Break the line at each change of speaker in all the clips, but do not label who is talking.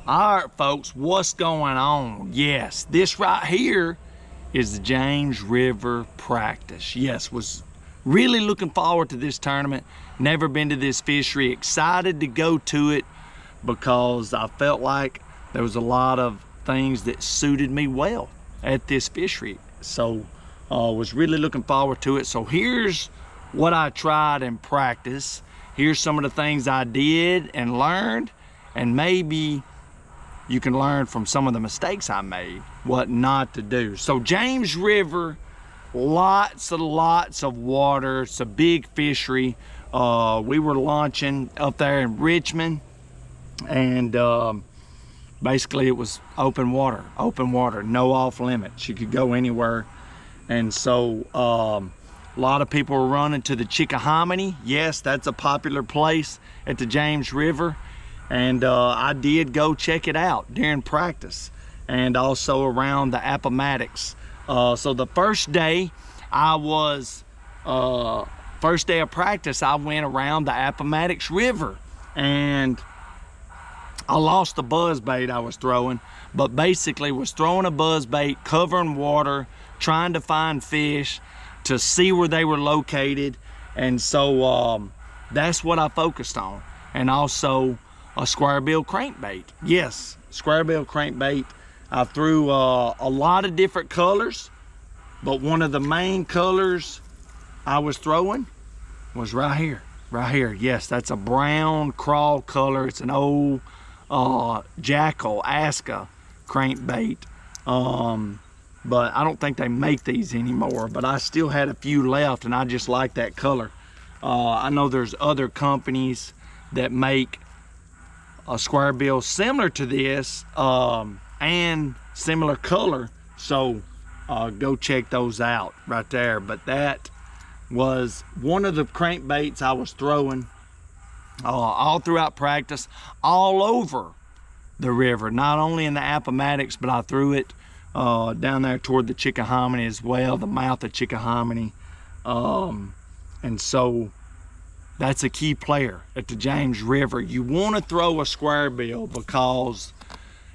All right, folks, what's going on? Yes, this right here is the James River practice. Yes, was really looking forward to this tournament. Never been to this fishery. Excited to go to it because I felt like there was a lot of things that suited me well at this fishery. So was really looking forward to it. So here's what I tried in practice. Here's some of the things I did and learned, and maybe you can learn from some of the mistakes I made, what not to do. So James River, lots of water. It's a big fishery. We were launching up there in Richmond, and basically it was open water, no off limits. You could go anywhere. And so a lot of people were running to the Chickahominy. Yes, that's a popular place at the James River. And I did go check it out during practice and also around the Appomattox. So the first day first day of practice, I went around the Appomattox River, and I lost the buzz bait I was throwing, but basically was throwing a buzz bait, covering water, trying to find fish to see where they were located. And so that's what I focused on. And also a square bill crankbait. Yes, square bill crankbait. I threw a lot of different colors, but one of the main colors I was throwing was right here. Yes, that's a brown crawl color. It's an old Jackal Aska crankbait. But I don't think they make these anymore, but I still had a few left, and I just like that color. I know there's other companies that make a square bill similar to this and similar color, so go check those out right there. But that was one of the crankbaits I was throwing all throughout practice, all over the river, not only in the Appomattox, but I threw it down there toward the Chickahominy as well, the mouth of Chickahominy. And so that's a key player at the James River. You want to throw a square bill because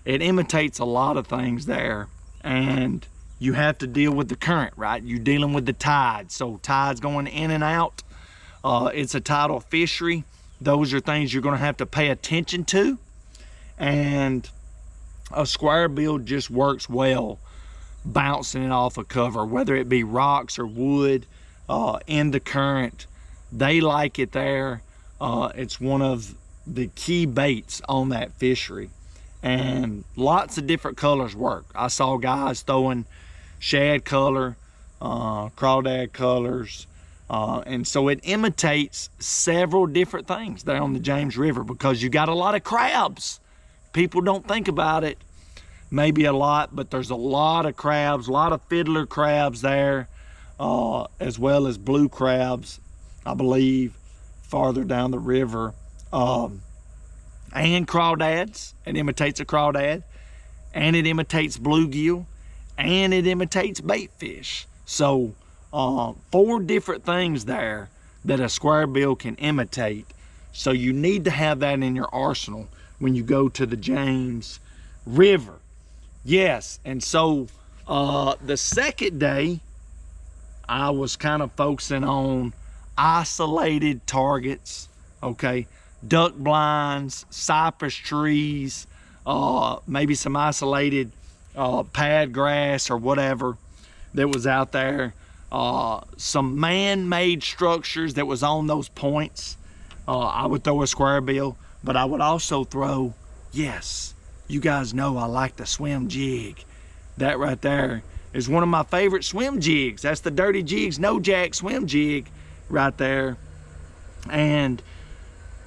it imitates a lot of things there, and you have to deal with the current, right? You're dealing with the tide, so tide's going in and out. It's a tidal fishery. Those are things you're going to have to pay attention to, and a square bill just works well bouncing it off a cover, whether it be rocks or wood in the current. They like it there. It's one of the key baits on that fishery, and lots of different colors work. I saw guys throwing shad color, crawdad colors, and so it imitates several different things there on the James River because you got a lot of crabs. People don't think about it, maybe a lot, but there's a lot of crabs, a lot of fiddler crabs there, as well as blue crabs, I believe, farther down the river, and crawdads. It imitates a crawdad, and it imitates bluegill, and it imitates bait fish. So 4 different things there that a square bill can imitate. So you need to have that in your arsenal when you go to the James River. Yes, and so the second day, I was kind of focusing on isolated targets, okay? Duck blinds, cypress trees, maybe some isolated pad grass or whatever that was out there. Some man-made structures that was on those points. I would throw a square bill, but I would also throw, yes, you guys know I like the swim jig. That right there is one of my favorite swim jigs. That's the Dirty Jigs No Jack swim jig right there. And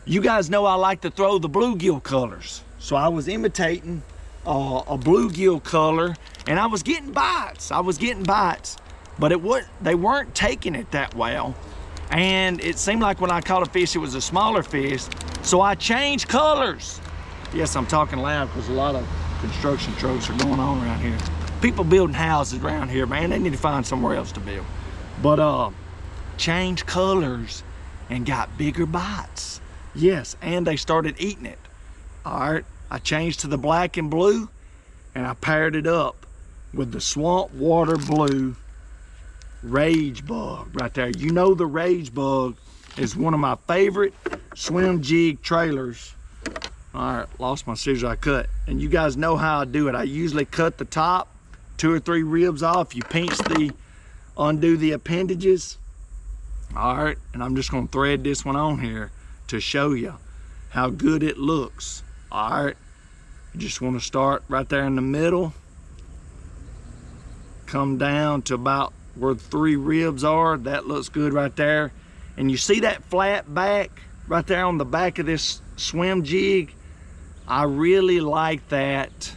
you guys know I like to throw the bluegill colors. So I was imitating a bluegill color, and I was getting bites. But they weren't taking it that well. And it seemed like when I caught a fish, it was a smaller fish. So I changed colors. Yes, I'm talking loud because a lot of construction trucks are going on around here. People building houses around here, man. They need to find somewhere else to build. But changed colors and got bigger bites. Yes, and they started eating it. All right, I changed to the black and blue, and I paired it up with the Swamp Water Blue Rage Bug right there. You know the Rage Bug is one of my favorite swim jig trailers. All right, lost my scissors I cut. And you guys know how I do it. I usually cut the top 2 or 3 ribs off. You undo the appendages. All right, and I'm just gonna thread this one on here to show you how good it looks. All right, you just wanna start right there in the middle, come down to about where the 3 ribs are. That looks good right there. And you see that flat back right there on the back of this swim jig? I really like that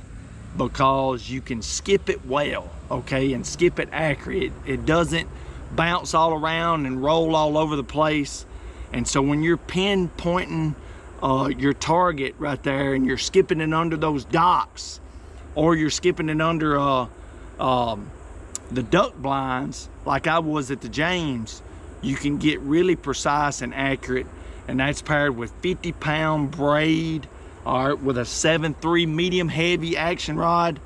because you can skip it well, okay, and skip it accurate. It doesn't bounce all around and roll all over the place. And so when you're pinpointing your target right there and you're skipping it under those docks, or you're skipping it under the duck blinds like I was at the James, you can get really precise and accurate. And that's paired with 50-pound braid, all right, with a 7.3 medium heavy action rod.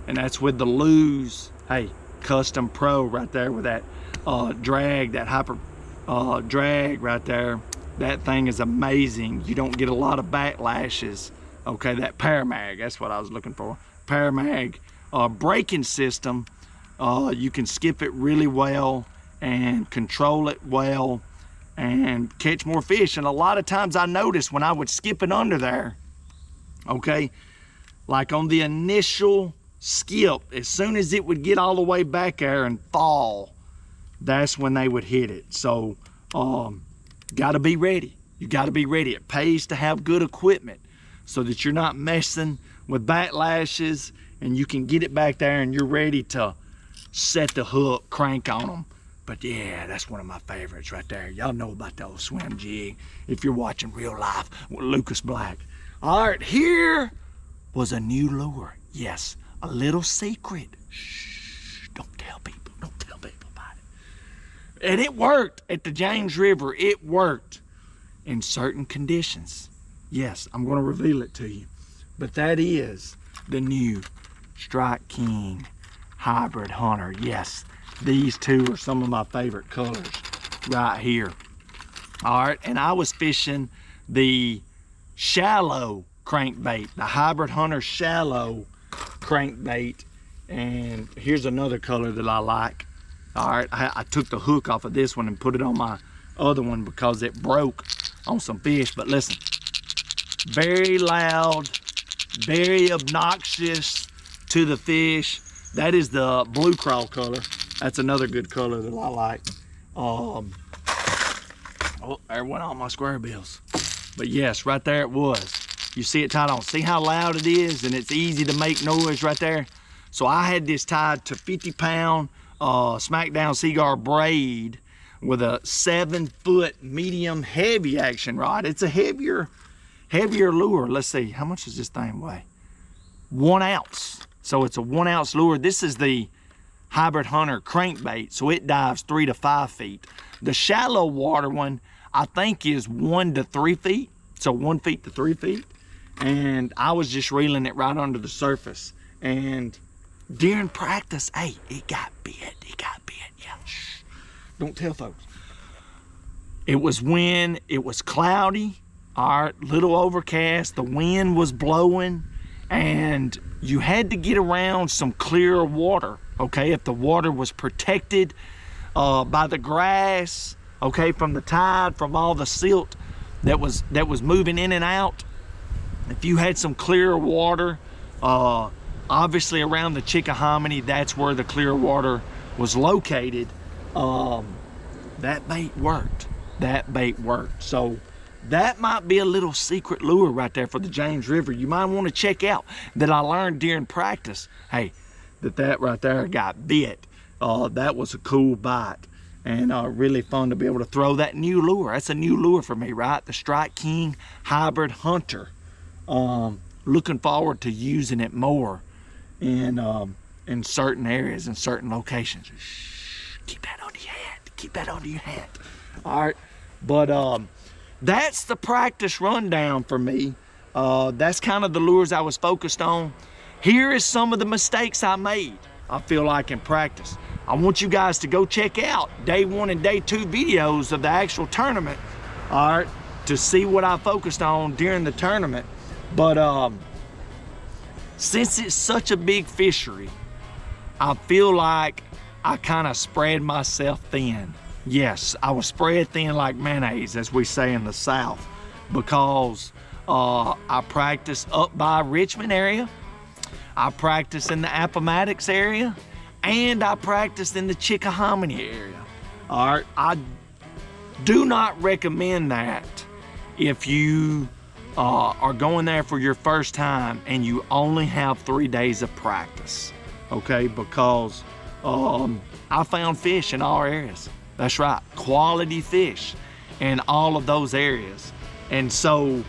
And that's with the Lew's, hey, Custom Pro right there with that drag, that hyper drag right there. That thing is amazing. You don't get a lot of backlashes. Okay, that Paramag, that's what I was looking for. Paramag braking system, you can skip it really well and control it well and catch more fish. And a lot of times I noticed when I would skip it under there, okay, like on the initial skip, as soon as it would get all the way back there and fall, that's when they would hit it. So gotta be ready. You gotta be ready. It pays to have good equipment so that you're not messing with backlashes, and you can get it back there and you're ready to set the hook, crank on them. But yeah, that's one of my favorites right there. Y'all know about the old swim jig if you're watching Real Life with Lucas Black. All right, here was a new lure. Yes, a little secret. Shh, don't tell people about it. And it worked at the James River. It worked in certain conditions. Yes, I'm gonna reveal it to you. But that is the new Strike King Hybrid Hunter. Yes, these two are some of my favorite colors right here. All right, and I was fishing the shallow crankbait, the Hybrid Hunter shallow crankbait. And here's another color that I like. All right, I took the hook off of this one and put it on my other one because it broke on some fish. But listen, very loud, very obnoxious to the fish. That is the blue crawl color. That's another good color that I like. Oh, there went all my square bills. But yes, right there it was. You see it tied on. See how loud it is, and it's easy to make noise right there. So I had this tied to 50-pound Smackdown Seaguar braid with a 7-foot medium heavy action rod. It's a heavier lure. Let's see, how much does this thing weigh? 1 ounce. So it's a 1 ounce lure. This is the Hybrid Hunter crankbait, so it dives 3 to 5 feet. The shallow water one, I think, is 1 to 3 feet. So 1 feet to 3 feet. And I was just reeling it right under the surface. And during practice, hey, it got bit. Yeah, shh. Don't tell folks. It was when it was cloudy, all right, little overcast, the wind was blowing, and you had to get around some clearer water, okay? If the water was protected by the grass, okay, from the tide, from all the silt that was moving in and out. If you had some clearer water, obviously around the Chickahominy, that's where the clear water was located. That bait worked. That bait worked. So that might be a little secret lure right there for the James River. You might want to check out that I learned during practice. Hey, that right there got bit. That was a cool bite, and really fun to be able to throw that new lure. That's a new lure for me, right? The Strike King Hybrid Hunter. Looking forward to using it more in certain areas and certain locations. Shh, keep that under your hat. Keep that under your hat. All right, but that's the practice rundown for me. That's kind of the lures I was focused on. Here is some of the mistakes I made, I feel like, in practice. I want you guys to go check out day 1 and day 2 videos of the actual tournament, all right, to see what I focused on during the tournament. But since it's such a big fishery, I feel like I kind of spread myself thin. Yes, I was spread thin like mayonnaise, as we say in the South, because I practiced up by Richmond area, I practiced in the Appomattox area, and I practiced in the Chickahominy area. All right, I do not recommend that if you are going there for your first time and you only have 3 days of practice, okay? Because I found fish in all areas. That's right, quality fish in all of those areas. And so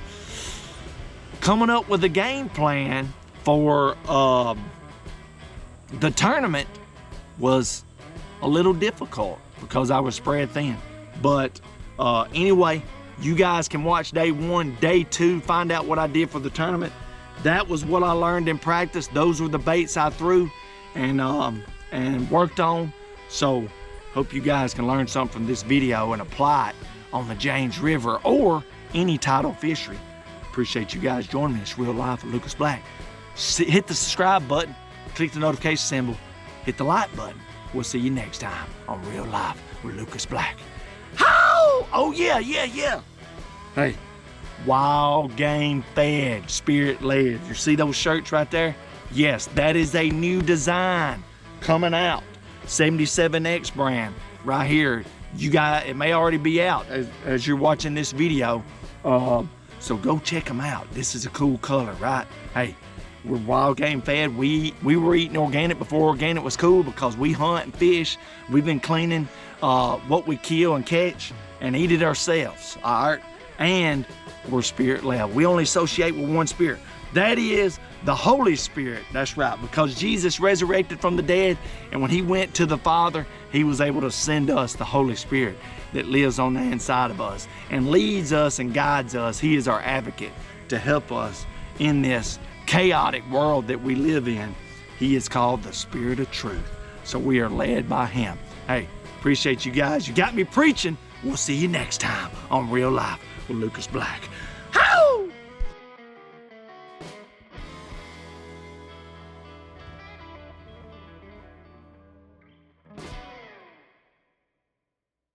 coming up with a game plan for the tournament was a little difficult because I was spread thin. But anyway, you guys can watch day 1, day 2, find out what I did for the tournament. That was what I learned in practice. Those were the baits I threw and worked on. So hope you guys can learn something from this video and apply it on the James River or any tidal fishery. Appreciate you guys joining me. It's Real Life with Lucas Black. Hit the subscribe button, click the notification symbol, hit the like button. We'll see you next time on Real Life with Lucas Black. How? Oh yeah. Hey, wild game fed, spirit led. You see those shirts right there? Yes, that is a new design coming out. 77X brand right here. You got it, may already be out as you're watching this video. So go check them out. This is a cool color, right? Hey, we're wild game fed. We were eating organic before organic was cool because we hunt and fish. We've been cleaning what we kill and catch and eat it ourselves, all right? And we're spirit led. We only associate with one spirit. That is the Holy Spirit. That's right, because Jesus resurrected from the dead, and when he went to the Father, he was able to send us the Holy Spirit that lives on the inside of us and leads us and guides us. He is our advocate to help us in this chaotic world that we live in. He is called the Spirit of Truth. So we are led by him. Hey, appreciate you guys. You got me preaching. We'll see you next time on Real Life with Lucas Black.